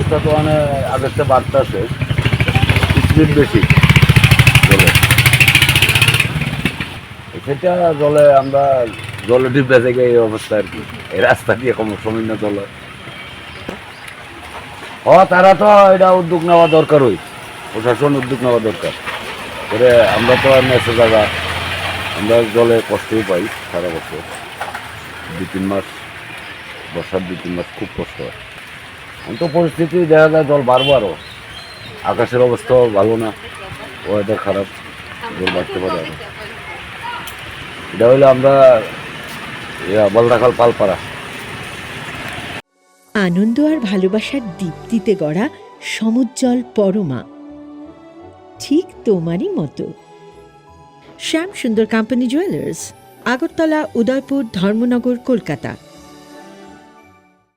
অবস্থা তো অনেক আগের থেকে বাড়তেছে, স্পিড বেশি জলে। সেটা জলে আমরা জলে ডিপে থেকে এই অবস্থা আর কি, এই রাস্তা দিয়ে কোনো সময় না জলে। তারা তো এটা উদ্যোগ নেওয়া দরকার, ওই প্রশাসন উদ্যোগ নেওয়া দরকার করে। আমরা তো আর নেচে জায়গা, আমরা জলে কষ্টই পাই সারা বছর। 2-3 মাস, বর্ষার 2-3 মাস খুব কষ্ট হয়। এখন তো পরিস্থিতি দেখা যায় জল বাড়বো আরও, আকাশের অবস্থাও ভালো না, ওয়েদার খারাপ, জল বাড়তে পারে আরো। এটা হইলে আমরা বলরাখাল পালপাড়া। আনন্দ আর ভালোবাসার দীপ্তিতে গড়া সমুজ্জ্বল পরমা, ঠিক তোমারই মতো। শ্যাম সুন্দর কোম্পানি জুয়েলার্স, আগরতলা, উদয়পুর, ধর্মনগর, কলকাতা।